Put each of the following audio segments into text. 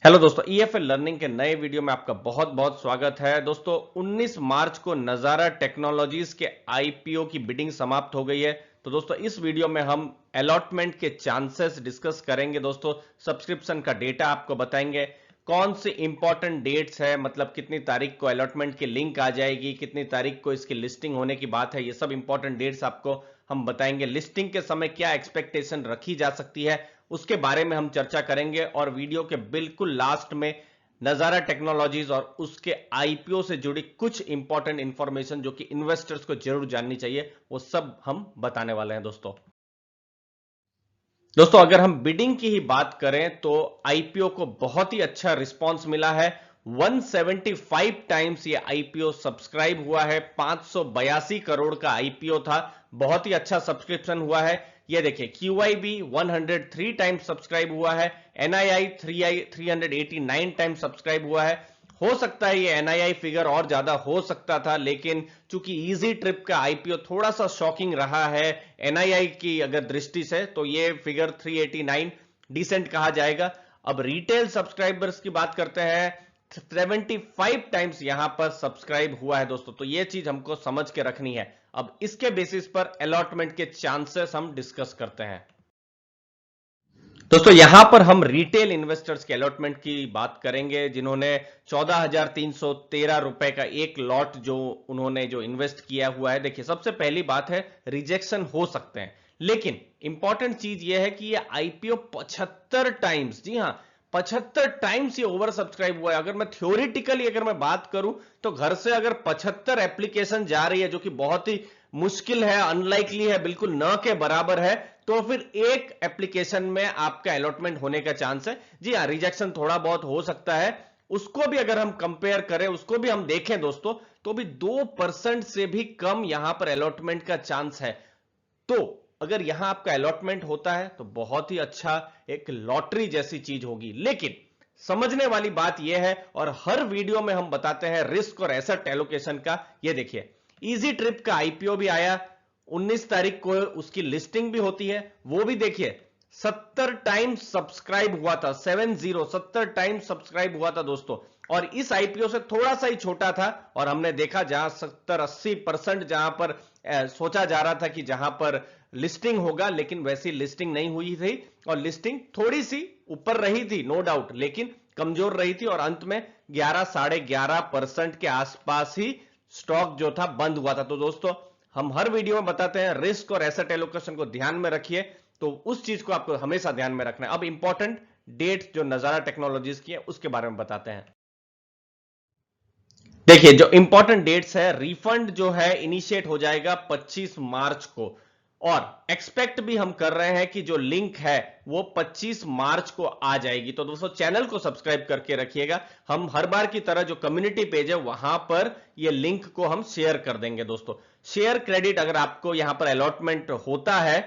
Hello दोस्तों, EFL learning के नए वीडियो में आपका बहुत बहुत स्वागत है। दोस्तों 19 मार्च को नजारा टेक्नोलॉजीज के आईपीओ की बिडिंग समाप्त हो गई है। तो दोस्तों इस वीडियो में हम अलॉटमेंट के चांसेस डिस्कस करेंगे। दोस्तों सब्सक्रिप्शन का डेटा आपको बताएंगे, कौन सी इंपॉर्टेंट डेट्स है, मतलब कितनी तारीख को अलॉटमेंट की लिंक आ जाएगी, कितनी तारीख को इसकी लिस्टिंग होने की बात है, ये सब इंपॉर्टेंट डेट्स आपको हम बताएंगे। लिस्टिंग के समय क्या एक्सपेक्टेशन रखी जा सकती है उसके बारे में हम चर्चा करेंगे, और वीडियो के बिल्कुल लास्ट में नजारा टेक्नोलॉजीज और उसके आईपीओ से जुड़ी कुछ इंपॉर्टेंट इंफॉर्मेशन जो कि इन्वेस्टर्स को जरूर जाननी चाहिए, वो सब हम बताने वाले हैं। दोस्तों अगर हम बिडिंग की ही बात करें तो आईपीओ को बहुत ही अच्छा रिस्पांस मिला है। 175 टाइम्स ये आईपीओ सब्सक्राइब हुआ है। 582 करोड़ का आईपीओ था, बहुत ही अच्छा सब्सक्रिप्शन हुआ है। ये देखिए क्यूआईबी 103 टाइम्स सब्सक्राइब हुआ है, एनआईआई 389 टाइम्स सब्सक्राइब हुआ है। हो सकता है ये एनआईआई फिगर और ज्यादा हो सकता था, लेकिन चूंकि इजी ट्रिप का आईपीओ थोड़ा सा शॉकिंग रहा है एनआईआई की अगर दृष्टि से, तो ये फिगर 389 डिसेंट कहा जाएगा। अब रिटेल सब्सक्राइबर्स की बात करते हैं, 75 टाइम्स यहां पर सब्सक्राइब हुआ है दोस्तों, तो ये चीज हमको समझ के रखनी है। अब इसके बेसिस पर अलॉटमेंट के चांसेस हम डिस्कस करते हैं। दोस्तों यहां पर हम रिटेल इन्वेस्टर्स के अलॉटमेंट की बात करेंगे, जिन्होंने 14,313 रुपए का एक लॉट जो उन्होंने जो इन्वेस्ट किया हुआ है। देखिए सबसे पहली बात है, रिजेक्शन हो सकते हैं, लेकिन इंपॉर्टेंट चीज यह है कि ये आईपीओ 75 टाइम्स, जी हां 75 टाइम्स ये ओवर सब्सक्राइब हुआ है। अगर मैं थ्योरेटिकली अगर मैं बात करूं तो घर से अगर 75 एप्लीकेशन जा रही है, जो कि बहुत ही मुश्किल है, अनलाइकली है, बिल्कुल न के बराबर है, तो फिर एक एप्लीकेशन में आपका अलॉटमेंट होने का चांस है। जी हाँ, रिजेक्शन थोड़ा बहुत हो सकता है, उसको भी अगर हम कंपेयर करें, उसको भी हम देखें दोस्तों, तो भी 2% से भी कम यहां पर अलॉटमेंट का चांस है। तो अगर यहां आपका अलॉटमेंट होता है तो बहुत ही अच्छा, एक लॉटरी जैसी चीज होगी। लेकिन समझने वाली बात यह है, और हर वीडियो में हम बताते हैं रिस्क और एसेट एलोकेशन का। यह देखिए इजी ट्रिप का आईपीओ भी आया, 19 तारीख को उसकी लिस्टिंग भी होती है, वो भी देखिए 70 टाइम्स सब्सक्राइब हुआ था। 70 टाइम्स सब्सक्राइब हुआ था दोस्तों, और इस आईपीओ से थोड़ा सा ही छोटा था, और हमने देखा जहां 70-80% जहां पर सोचा जा रहा था कि जहां पर लिस्टिंग होगा, लेकिन वैसी लिस्टिंग नहीं हुई थी, और लिस्टिंग थोड़ी सी ऊपर रही थी नो डाउट, लेकिन कमजोर रही थी, और अंत में 11-11.5% के आसपास ही स्टॉक जो था बंद हुआ था। तो दोस्तों हम हर वीडियो में बताते हैं रिस्क और एसेट एलोकेशन को ध्यान में रखिए, तो उस चीज को आपको हमेशा ध्यान में रखना है। अब इंपॉर्टेंट डेट जो नजारा टेक्नोलॉजीज की है उसके बारे में बताते हैं। देखिए जो इंपॉर्टेंट डेट्स है, रिफंड जो है इनिशिएट हो जाएगा 25 मार्च को, और एक्सपेक्ट भी हम कर रहे हैं कि जो लिंक है वो 25 मार्च को आ जाएगी। तो दोस्तों चैनल को सब्सक्राइब करके रखिएगा, हम हर बार की तरह जो कम्युनिटी पेज है वहां पर ये लिंक को हम शेयर कर देंगे। दोस्तों शेयर क्रेडिट अगर आपको यहां पर अलॉटमेंट होता है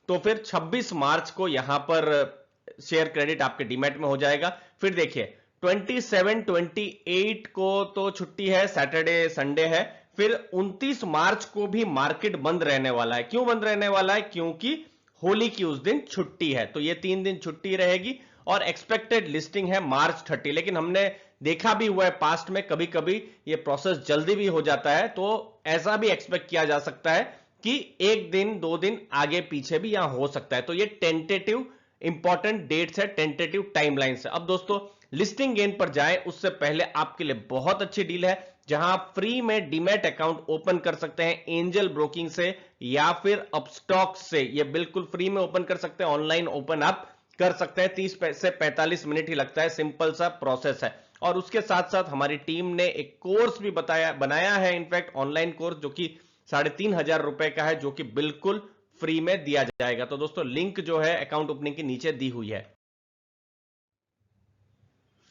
तो फिर 26 मार्च को यहां पर शेयर क्रेडिट आपके डीमैट में हो जाएगा। फिर देखिए 27-28 को तो छुट्टी है, सैटरडे संडे है। फिर 29 मार्च को भी मार्केट बंद रहने वाला है। क्यों बंद रहने वाला है? क्योंकि होली की उस दिन छुट्टी है, तो ये 3 दिन छुट्टी रहेगी, और एक्सपेक्टेड लिस्टिंग है मार्च 30। लेकिन हमने देखा भी हुआ है पास्ट में, कभी कभी ये प्रोसेस जल्दी भी हो जाता है, तो ऐसा भी एक्सपेक्ट किया जा सकता है कि 1 दिन 2 दिन आगे पीछे भी यहां हो सकता है। तो ये टेंटेटिव इंपॉर्टेंट डेट्स है, टेंटेटिव टाइमलाइन है। अब दोस्तों लिस्टिंग गेन पर जाएं उससे पहले आपके लिए बहुत अच्छी डील है, जहां आप फ्री में डीमैट अकाउंट ओपन कर सकते हैं एंजल ब्रोकिंग से या फिर अपस्टॉक से। ये बिल्कुल फ्री में ओपन कर सकते हैं, ऑनलाइन ओपन आप कर सकते हैं, 30 से 45 मिनट ही लगता है, सिंपल सा प्रोसेस है। और उसके साथ साथ हमारी टीम ने एक कोर्स भी बनाया है, इनफैक्ट ऑनलाइन कोर्स, जो कि 3,500 का है, जो कि बिल्कुल फ्री में दिया जाएगा। तो दोस्तों लिंक जो है अकाउंट ओपनिंग के नीचे दी हुई है।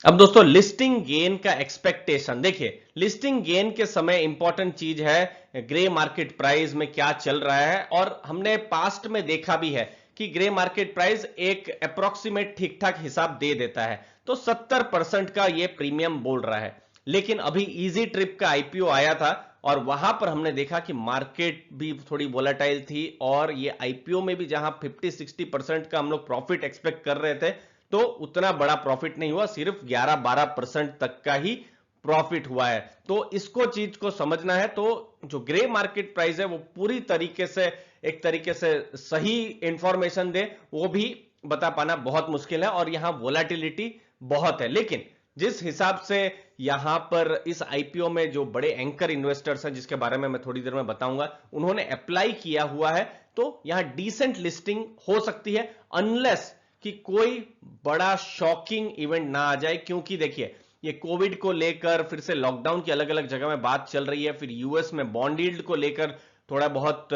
अब दोस्तों लिस्टिंग गेन का एक्सपेक्टेशन देखिए, लिस्टिंग गेन के समय इंपॉर्टेंट चीज है ग्रे मार्केट प्राइस में क्या चल रहा है, और हमने पास्ट में देखा भी है कि ग्रे मार्केट प्राइस एक अप्रोक्सीमेट ठीक ठाक हिसाब दे देता है, तो 70% का ये प्रीमियम बोल रहा है। लेकिन अभी इजी ट्रिप का आईपीओ आया था, और वहां पर हमने देखा कि मार्केट भी थोड़ी वोलेटाइल थी, और ये आईपीओ में भी जहां 50-60% का हम लोग प्रॉफिट एक्सपेक्ट कर रहे थे, तो उतना बड़ा प्रॉफिट नहीं हुआ, सिर्फ 11-12% तक का ही प्रॉफिट हुआ है। तो इसको चीज को समझना है। तो जो ग्रे मार्केट प्राइस है वो पूरी तरीके से एक तरीके से सही इंफॉर्मेशन दे, वो भी बता पाना बहुत मुश्किल है, और यहां वोलेटिलिटी बहुत है। लेकिन जिस हिसाब से यहां पर इस आईपीओ में जो बड़े एंकर इन्वेस्टर्स हैं, जिसके बारे में मैं थोड़ी देर में बताऊंगा, उन्होंने अप्लाई किया हुआ है, तो यहां डिसेंट लिस्टिंग हो सकती है, अनलेस कि कोई बड़ा शॉकिंग इवेंट ना आ जाए। क्योंकि देखिए, ये कोविड को लेकर फिर से लॉकडाउन की अलग अलग जगह में बात चल रही है, फिर यूएस में बॉन्ड यील्ड को लेकर थोड़ा बहुत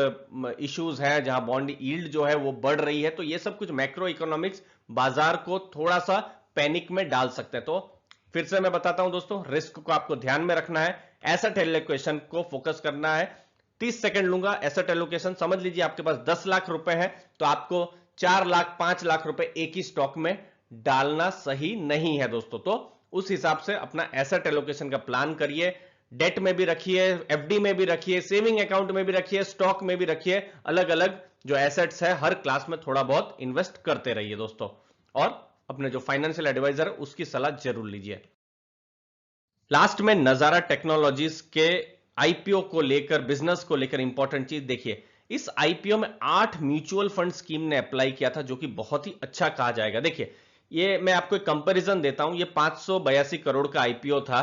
इश्यूज है, जहां बॉन्ड यील्ड जो है वो बढ़ रही है। तो ये सब कुछ मैक्रो इकोनॉमिक्स बाजार को थोड़ा सा पैनिक में डाल सकते हैं। तो फिर से मैं बताता हूं दोस्तों, रिस्क को आपको ध्यान में रखना है, एसेट एलोकेशन को फोकस करना है। 30 सेकंड लूंगा। एसेट एलोकेशन समझ लीजिए, आपके पास 10 लाख रुपए है, तो आपको 4 लाख 5 लाख रुपए एक ही स्टॉक में डालना सही नहीं है दोस्तों। तो उस हिसाब से अपना एसेट एलोकेशन का प्लान करिए। डेट में भी रखिए, एफडी में भी रखिए, सेविंग अकाउंट में भी रखिए, स्टॉक में भी रखिए, अलग अलग जो एसेट्स है हर क्लास में थोड़ा बहुत इन्वेस्ट करते रहिए दोस्तों। और अपने जो फाइनेंशियल एडवाइजर है उसकी सलाह जरूर लीजिए। लास्ट में नजारा टेक्नोलॉजीज के आईपीओ को लेकर, बिजनेस को लेकर इंपॉर्टेंट चीज देखिए, इस आईपीओ में 8 म्यूचुअल फंड स्कीम ने अप्लाई किया था, जो कि बहुत ही अच्छा कहा जाएगा। देखिए, ये मैं आपको एक कंपैरिजन देता हूं, ये 582 करोड़ का आईपीओ था,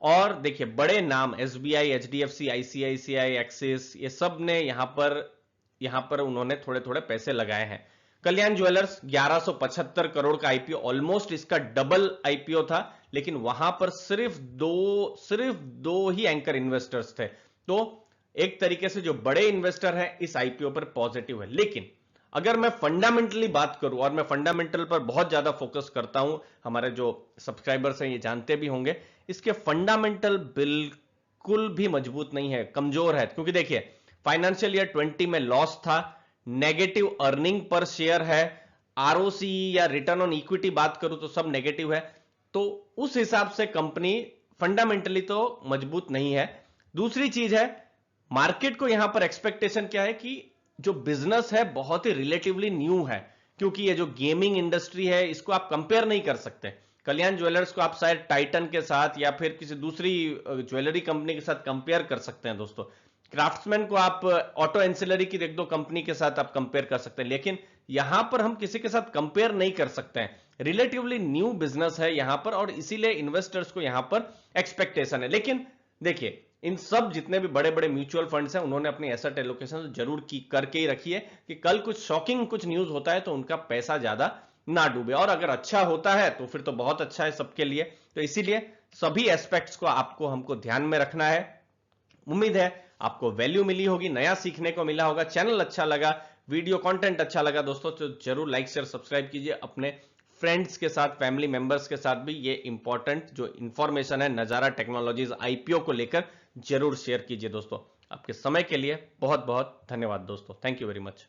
और देखिए बड़े नाम एसबीआई, एचडीएफसी, आईसीआईसीआई, एक्सिस, ये सब ने यहां पर उन्होंने थोड़े थोड़े पैसे लगाए हैं। कल्याण ज्वेलर्स 1175 करोड़ का आईपीओ, ऑलमोस्ट इसका डबल आईपीओ था, लेकिन वहां पर सिर्फ दो ही एंकर इन्वेस्टर्स थे। तो एक तरीके से जो बड़े इन्वेस्टर हैं इस आईपीओ पर पॉजिटिव है। लेकिन अगर मैं फंडामेंटली बात करूं, और मैं फंडामेंटल पर बहुत ज्यादा फोकस करता हूं, हमारे जो सब्सक्राइबर्स हैं ये जानते भी होंगे, इसके फंडामेंटल बिल्कुल भी मजबूत नहीं है, कमजोर है। क्योंकि देखिए, फाइनेंशियल ईयर 20 में लॉस था, नेगेटिव अर्निंग पर शेयर है, आरओसी या रिटर्न ऑन इक्विटी बात करूं तो सब नेगेटिव है। तो उस हिसाब से कंपनी फंडामेंटली तो मजबूत नहीं है। दूसरी चीज है, मार्केट को यहां पर एक्सपेक्टेशन क्या है कि जो बिजनेस है बहुत ही रिलेटिवली न्यू है, क्योंकि ये जो गेमिंग इंडस्ट्री है इसको आप कंपेयर नहीं कर सकते। कल्याण ज्वेलर्स को आप शायद टाइटन के साथ या फिर किसी दूसरी ज्वेलरी कंपनी के साथ कंपेयर कर सकते हैं दोस्तों। क्राफ्ट्समैन को आप ऑटो एंसिलरी की देख दो कंपनी के साथ आप कंपेयर कर सकते हैं, लेकिन यहां पर हम किसी के साथ कंपेयर नहीं कर सकते हैं। रिलेटिवली न्यू बिजनेस है यहां पर, और इसीलिए इन्वेस्टर्स को यहां पर एक्सपेक्टेशन है। लेकिन देखिए, इन सब जितने भी बड़े बड़े म्यूचुअल फंड्स हैं उन्होंने अपनी एसेट एलोकेशन जरूर की करके ही रखी है कि कल कुछ शॉकिंग कुछ न्यूज होता है तो उनका पैसा ज्यादा ना डूबे, और अगर अच्छा होता है तो फिर तो बहुत अच्छा है सबके लिए। तो इसीलिए सभी एस्पेक्ट्स को आपको हमको ध्यान में रखना है। उम्मीद है आपको वैल्यू मिली होगी, नया सीखने को मिला होगा। चैनल अच्छा लगा, वीडियो कंटेंट अच्छा लगा दोस्तों, तो जरूर लाइक शेयर सब्सक्राइब कीजिए। अपने फ्रेंड्स के साथ, फैमिली मेंबर्स के साथ भी ये इंपॉर्टेंट जो इंफॉर्मेशन है नजारा टेक्नोलॉजीज आईपीओ को लेकर जरूर शेयर कीजिए दोस्तों। आपके समय के लिए बहुत बहुत धन्यवाद दोस्तों। Thank you very much.